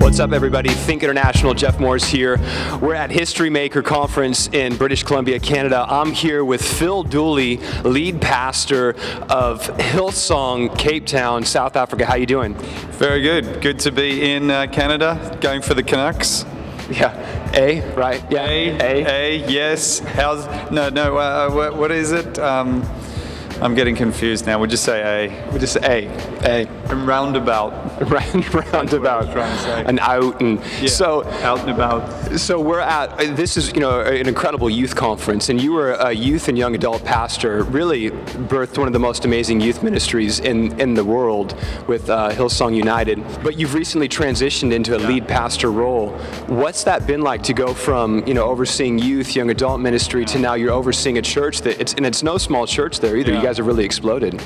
What's up, everybody? Think International, Jeff Morris here. We're at HistoryMaker conference in British Columbia, Canada. I'm here with Phil Dooley, lead pastor of Hillsong, Cape Town, South Africa. How you doing? Very good. Good to be in Canada, going for the Canucks. Yeah, right? Yeah, A, yes. What is it? I'm getting confused now. We'll just say A. We'll just say A. And roundabout. Roundabout. Trying to say. And out and yeah, so out and about. So we're at this is an incredible youth conference, and you were a youth and young adult pastor. Really birthed one of the most amazing youth ministries in the world with Hillsong United. But you've recently transitioned into a lead pastor role. What's that been like to go from overseeing youth, young adult ministry to now you're overseeing a church it's no small church there either. You guys have really exploded.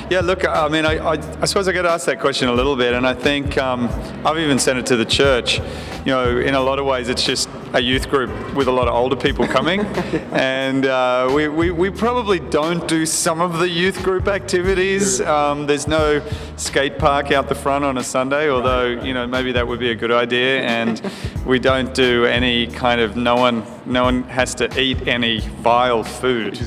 Yeah, look, I mean, I suppose I get asked that question a little bit, and I think I've even sent it to the church. In a lot of ways, it's just a youth group with a lot of older people coming, and we probably don't do some of the youth group activities. There's no skate park out the front on a Sunday, although maybe that would be a good idea. And we don't do any kind of no one has to eat any vile food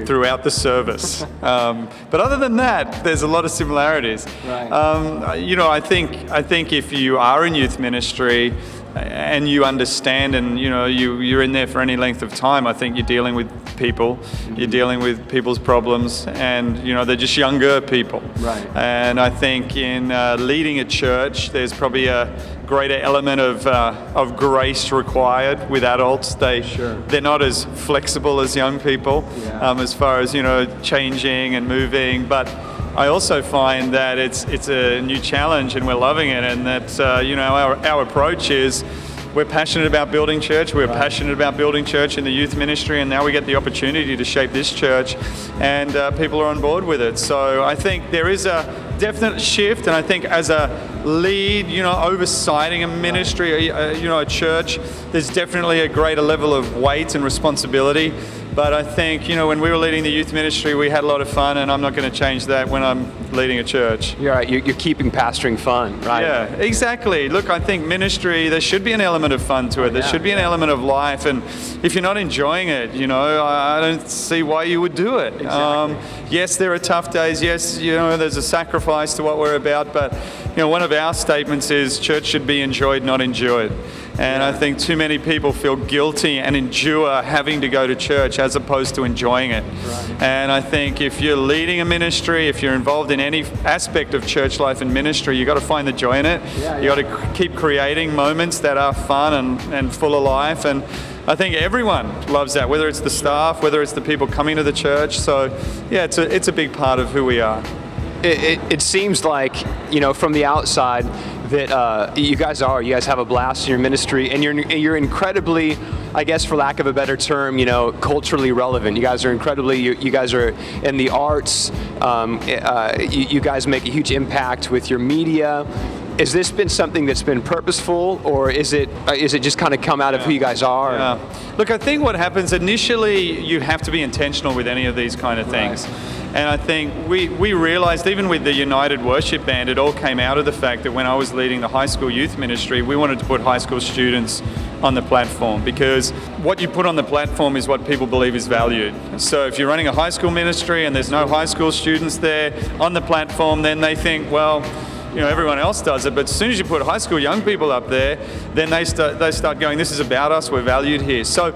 throughout the service. But other than that, there's a lot of similarities. Right. I think if you are in youth ministry and you understand and you're in there for any length of time, I think you're dealing with people, you're dealing with people's problems, and they're just younger people. Right. And I think in leading a church, there's probably a greater element of grace required with adults. They're not as flexible as young people as far as changing and moving, but I also find that it's a new challenge and we're loving it, and that our approach is we're passionate about building church. We're passionate about building church in the youth ministry, and now we get the opportunity to shape this church, and people are on board with it. So I think there is a definite shift, and I think as a lead, oversighting a ministry, a church, there's definitely a greater level of weight and responsibility. But I think, when we were leading the youth ministry, we had a lot of fun, and I'm not going to change that when I'm leading a church. You're right. You're keeping pastoring fun, right? Yeah, exactly. Look, I think ministry, there should be an element of fun to it. There should be an element of life. And if you're not enjoying it, I don't see why you would do it. Exactly. Yes, there are tough days. Yes, there's a sacrifice to what we're about. But, one of our statements is church should be enjoyed, not endured. And I think too many people feel guilty and endure having to go to church as opposed to enjoying it. Right. And I think if you're leading a ministry, if you're involved in any aspect of church life and ministry, you've got to find the joy in it. You got to keep creating moments that are fun and full of life. And I think everyone loves that, whether it's the staff, whether it's the people coming to the church. So yeah, it's a big part of who we are. It seems like, from the outside that you guys have a blast in your ministry, and you're incredibly, I guess for lack of a better term, culturally relevant. You guys are you guys are in the arts. You guys make a huge impact with your media. Has this been something that's been purposeful, or is it just kind of come out of who you guys are? Yeah. Look, I think what happens initially, you have to be intentional with any of these kind of things. Right. And I think we realized, even with the United Worship Band, it all came out of the fact that when I was leading the high school youth ministry, we wanted to put high school students on the platform, because what you put on the platform is what people believe is valued. So if you're running a high school ministry and there's no high school students there on the platform, then they think, well, everyone else does it. But as soon as you put high school young people up there, then they start going, this is about us, we're valued here. So,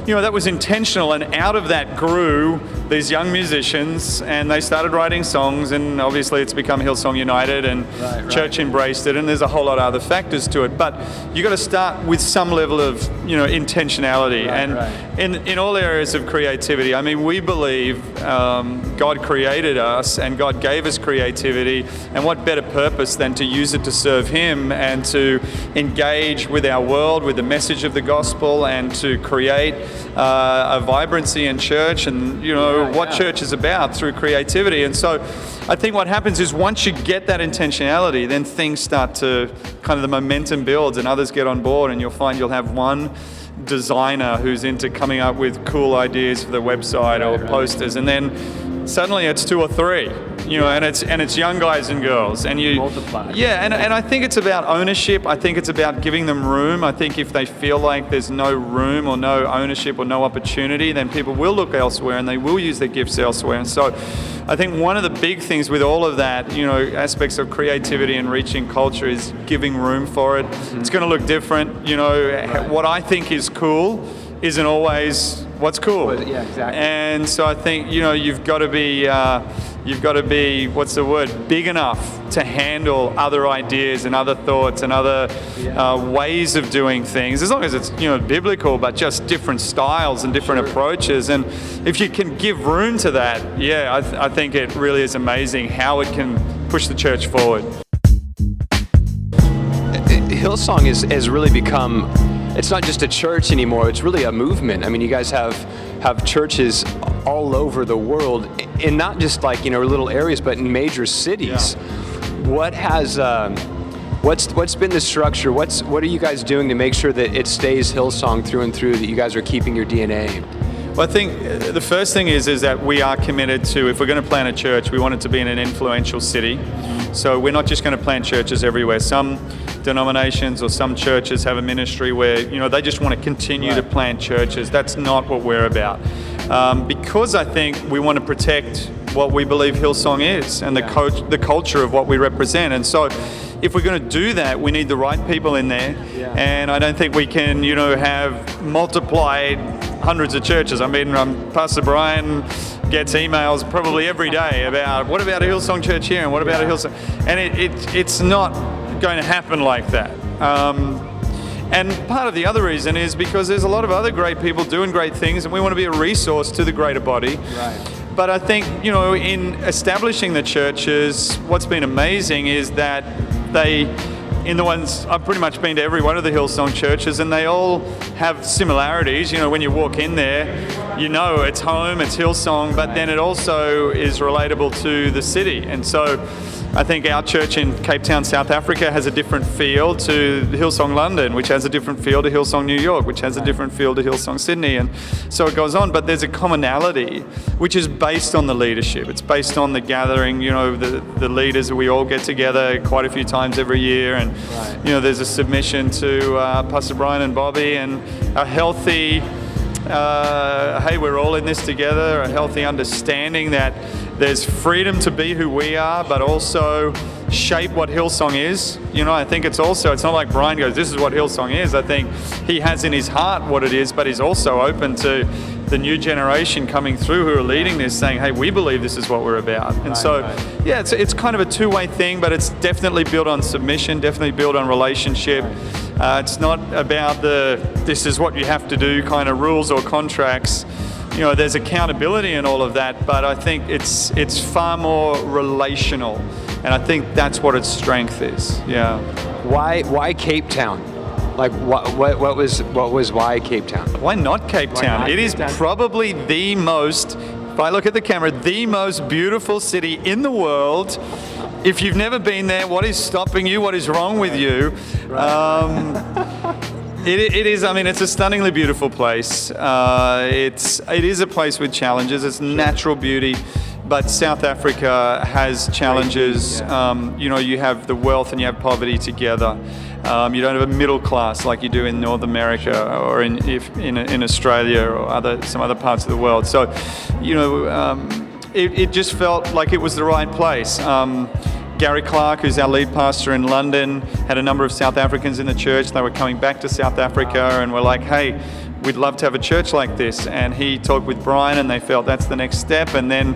that was intentional, and out of that grew these young musicians, and they started writing songs, and obviously it's become Hillsong United, and church embraced it, and there's a whole lot of other factors to it. But you got to start with some level of, intentionality, in all areas of creativity. I mean, we believe God created us, and God gave us creativity, and what better purpose than to use it to serve Him and to engage with our world, with the message of the gospel, and to create a vibrancy in church, and what church is about through creativity. And so I think what happens is once you get that intentionality, then things start to the momentum builds, and others get on board, and you'll find you'll have one designer who's into coming up with cool ideas for the website or posters, and then suddenly it's two or three, you know, and it's young guys and girls, and you multiply. Yeah, and I think it's about ownership. I think it's about giving them room. I think if they feel like there's no room or no ownership or no opportunity, then people will look elsewhere and they will use their gifts elsewhere. And so I think one of the big things with all of that, you know, aspects of creativity and reaching culture is giving room for it. It's going to look different. You know, what I think is cool isn't always what's cool. Yeah, exactly. And so I think, you know, you've got to be, what's the word, big enough to handle other ideas and other thoughts and other ways of doing things, as long as it's, you know, biblical, but just different styles and different approaches. And if you can give room to that, I think it really is amazing how it can push the church forward. Hillsong has really become, it's not just a church anymore, it's really a movement. I mean, you guys have churches all over the world, in not just like, you know, little areas, but in major cities. What has, what's been the structure? What are you guys doing to make sure that it stays Hillsong through and through, that you guys are keeping your DNA? Well, I think the first thing is that we are committed to, if we're going to plant a church, we want it to be in an influential city. So we're not just going to plant churches everywhere. Some denominations or some churches have a ministry where, you know, they just want to continue to plant churches. That's not what we're about. Because I think we want to protect what we believe Hillsong is and the culture of what we represent. And so if we're going to do that, we need the right people in there. And I don't think we can, you know, have multiplied hundreds of churches. I mean, Pastor Brian gets emails probably every day about, what about a Hillsong church here and what about a Hillsong? And it's not going to happen like that. And part of the other reason is because there's a lot of other great people doing great things, and we want to be a resource to the greater body. Right. But I think, you know, in establishing the churches, what's been amazing is that I've pretty much been to every one of the Hillsong churches, and they all have similarities. You know, when you walk in there, you know it's home, it's Hillsong, but then it also is relatable to the city. And so I think our church in Cape Town, South Africa has a different feel to Hillsong London, which has a different feel to Hillsong New York, which has a different feel to Hillsong Sydney, and so it goes on. But there's a commonality, which is based on the leadership. It's based on the gathering, you know, the leaders. We all get together quite a few times every year, and you know, there's a submission to Pastor Brian and Bobby, and a healthy, hey, we're all in this together, a healthy understanding that there's freedom to be who we are, but also shape what Hillsong is. You know, I think it's not like Brian goes, this is what Hillsong is. I think he has in his heart what it is, but he's also open to the new generation coming through who are leading this, saying, hey, we believe this is what we're about. And it's kind of a two-way thing, but it's definitely built on submission, definitely built on relationship. It's not about this is what you have to do kind of rules or contracts. You know, there's accountability in all of that, but I think it's far more relational, and I think that's what its strength is. Yeah. Why Cape Town? Like what was why Cape Town? Why not Cape Town? Not it Cape is Town? Probably the most, if I look at the camera, the most beautiful city in the world. If you've never been there, what is stopping you? What is wrong with you? It is. I mean, it's a stunningly beautiful place. It is a place with challenges. It's natural beauty, but South Africa has challenges. You know, you have the wealth and you have poverty together. You don't have a middle class like you do in North America or in Australia or some other parts of the world. So, you know, it just felt like it was the right place. Gary Clark, who's our lead pastor in London, had a number of South Africans in the church. They were coming back to South Africa and were like, hey, we'd love to have a church like this. And he talked with Brian and they felt that's the next step, and then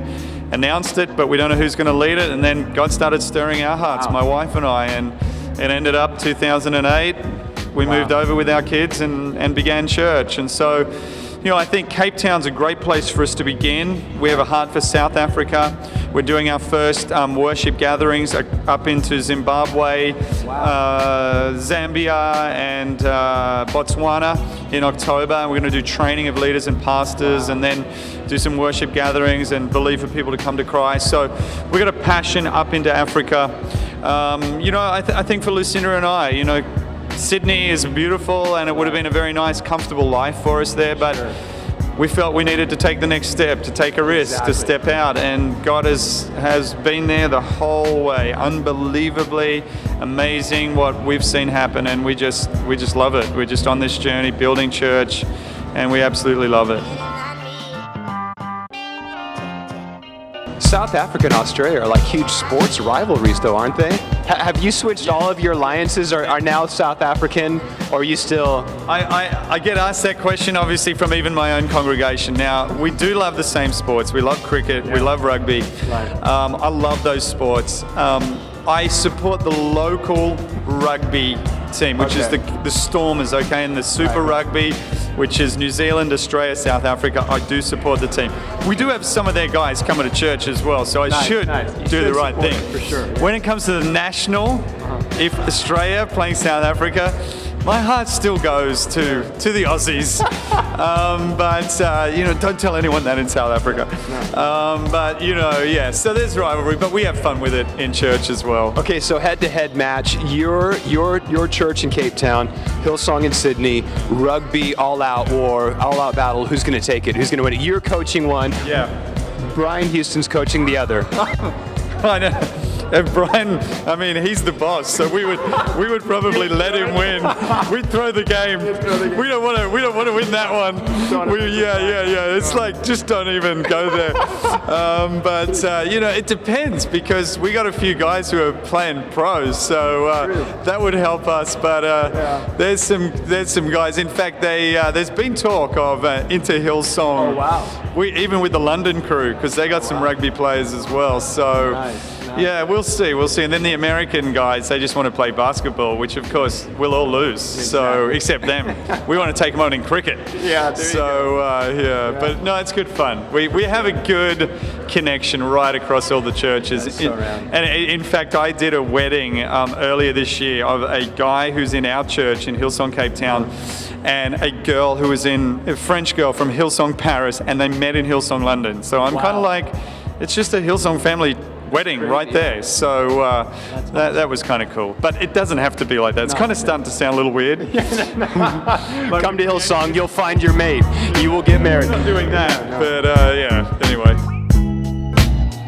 announced it, but we don't know who's going to lead it. And then God started stirring our hearts, my wife and I, and it ended up 2008. We moved over with our kids and began church. And so, you know, I think Cape Town's a great place for us to begin. We have a heart for South Africa. We're doing our first worship gatherings up into Zimbabwe, Zambia, and Botswana in October. We're going to do training of leaders and pastors, and then do some worship gatherings and believe for people to come to Christ. So we've got a passion up into Africa. You know, I think for Lucinda and I, you know, Sydney is beautiful, and it would have been a very nice, comfortable life for us there, but we felt we needed to take the next step, to take a risk, to step out, and God has been there the whole way. Unbelievably amazing what we've seen happen, and we just love it. We're just on this journey, building church, and we absolutely love it. South Africa and Australia are like huge sports rivalries, though, aren't they? Have you switched all of your alliances are now South African, or are you still? I get asked that question, obviously, from even my own congregation. Now, we do love the same sports. We love cricket. We love rugby. Right. I love those sports. I support the local rugby team, which is the Stormers, okay, and the Super Rugby, which is New Zealand, Australia, South Africa. I do support the team. We do have some of their guys coming to church as well, so I should do the right thing. For sure. When it comes to the national, if Australia playing South Africa, my heart still goes to the Aussies. But you know, don't tell anyone that in South Africa. But you know, yeah. So there's rivalry, but we have fun with it in church as well. Okay, so head-to-head match. Your church in Cape Town, Hillsong in Sydney, rugby all-out war, all-out battle. Who's going to take it? Who's going to win it? You're coaching one. Yeah. Brian Houston's coaching the other. I know. And Brian, I mean, he's the boss, so we would probably let him win. We'd throw the game. We don't want to win that one. Yeah. It's like, just don't even go there. But you know, it depends, because we got a few guys who are playing pros, so that would help us. But there's some guys. In fact, there's been talk of into Hillsong. Oh wow. Even with the London crew, because they got some rugby players as well. So. Nice. Yeah, we'll see. And then the American guys, they just want to play basketball, which of course we'll all lose. Exactly. So, except them. We want to take them on in cricket. Yeah, but no, it's good fun. We have a good connection right across all the churches. And in fact, I did a wedding earlier this year of a guy who's in our church in Hillsong, Cape Town, and a girl who was a French girl from Hillsong, Paris, and they met in Hillsong, London. So I'm kind of like, it's just a Hillsong family wedding right there, so that was kind of cool. But it doesn't have to be like that. It's kind of starting to sound a little weird. Come to Hillsong, you'll find your mate. You will get married. I'm not doing that, but yeah. Anyway.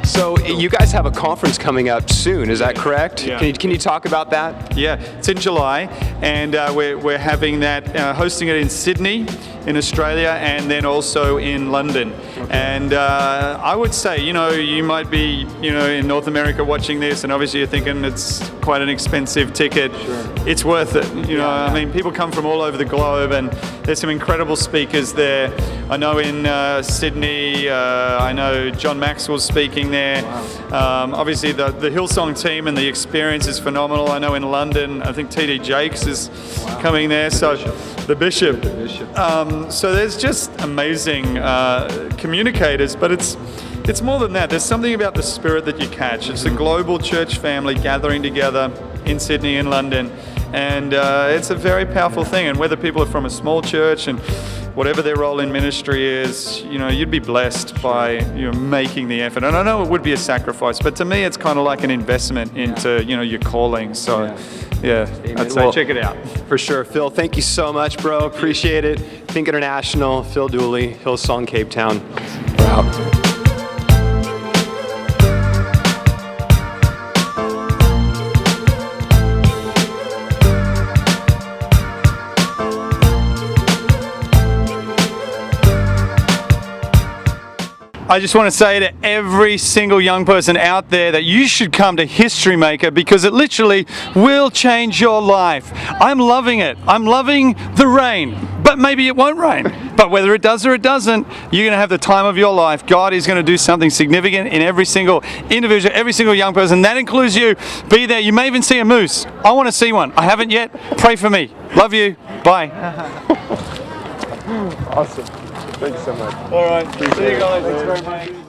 So you guys have a conference coming up soon, is that correct? Yeah. Can you talk about that? Yeah, it's in July, and we're having that, hosting it in Sydney, in Australia, and then also in London. Okay. And I would say, you know, you might be, you know, in North America watching this, and obviously you're thinking it's quite an expensive ticket. Sure. It's worth it. You know, I mean, people come from all over the globe, and there's some incredible speakers there. I know in Sydney, I know John Maxwell's speaking there. Wow. Obviously, the Hillsong team and the experience is phenomenal. I know in London, I think TD Jakes is coming there. So the Bishop. So there's just amazing communicators, but it's more than that. There's something about the spirit that you catch. It's a global church family gathering together in Sydney and London, and it's a very powerful thing. And whether people are from a small church and whatever their role in ministry is, you know, you'd be blessed by, you know, making the effort. And I know it would be a sacrifice, but to me, it's kind of like an investment into, you know, your calling. So, yeah, I'd say check it out. For sure. Phil, thank you so much, bro. Appreciate it. Think International, Phil Dooley, Hillsong, Cape Town. We're out. I just want to say to every single young person out there that you should come to HistoryMaker, because it literally will change your life. I'm loving it. I'm loving the rain, but maybe it won't rain. But whether it does or it doesn't, you're going to have the time of your life. God is going to do something significant in every single individual, every single young person. That includes you. Be there. You may even see a moose. I want to see one. I haven't yet. Pray for me. Love you. Bye. Awesome. Thanks so much. All right. See you guys. Thanks very much.